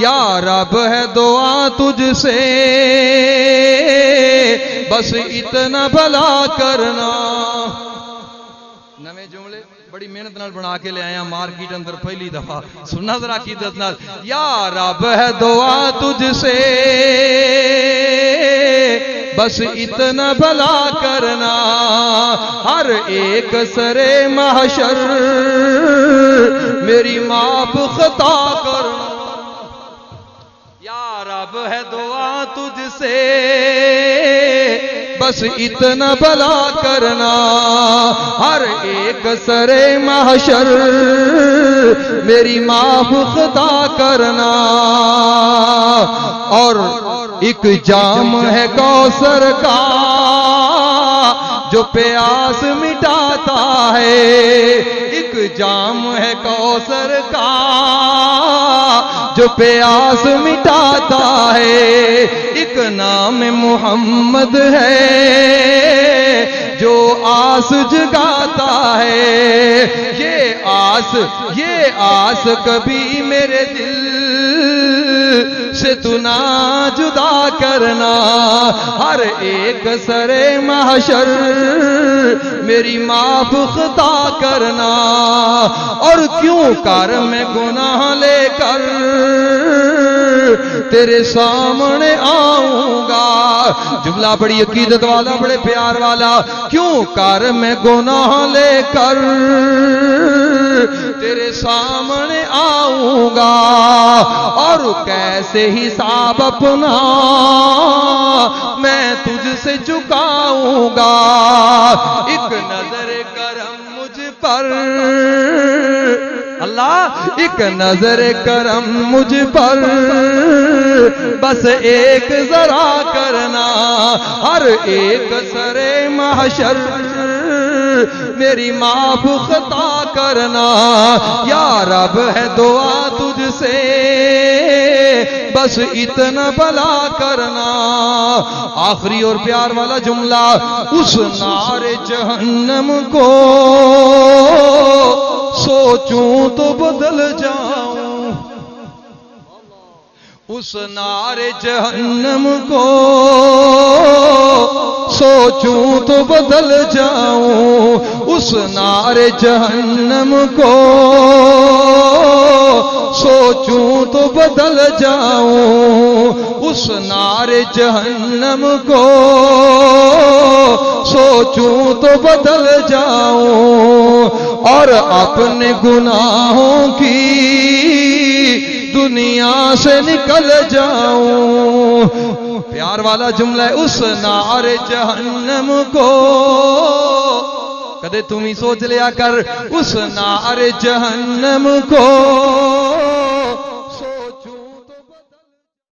یا رب ہے دعا تجھ سے بس اتنا بھلا کرنا. نویں جملے بڑی محنت نال بنا کے لے آیا مارکیٹ اندر پہلی دفعہ سننا ذرا عقیدت نال. یا رب ہے دعا تجھ سے بس اتنا بھلا کرنا ہر ایک سرے محشر میری معاف خطا کرنا. یا رب ہے دعا تجھ سے بس اتنا بھلا کرنا ہر ایک سرے محشر میری معاف خطا کرنا. اور ایک جام ہے کوثر کا جو پیاس مٹاتا ہے. ایک جام ہے کوثر کا جو پیاس مٹاتا ہے. ایک نام محمد ہے جو آس جگاتا ہے. یہ آس کبھی میرے دل سے تو نہ جدا کرنا ہر ایک سرے محشر میری معاف خطا کرنا. اور کیوں کر میں گناہ لے کر تیرے سامنے آؤں گا. جملہ بڑی عقیدت والا بڑے پیار والا. کیوں کر میں گناہ لے کر تیرے سامنے آؤں گا اور کیسے حساب اپنا میں تجھ سے چکاؤں گا. ایک نظر کرم مجھ پر اللہ ایک نظر کرم مجھ پر بس ایک ذرا کرنا ہر ایک سرے محشر میری معاف خطا کرنا. یا رب ہے دعا تجھ سے بس اتنا بھلا کرنا. آخری اور پیار والا جملہ. اس نار جہنم کو سوچوں تو بدل جاؤں. اس نار جہنم کو سوچوں تو بدل جاؤں. اس نار جہنم کو سوچوں تو بدل جاؤں. اس نار جہنم کو سوچوں تو بدل جاؤں اور اپنے گناہوں کی دنیا سے نکل جاؤں. پیار والا جملہ ہے. اس نار جہنم کو کدے تم ہی سوچ لیا کر. اس نار جہنم کو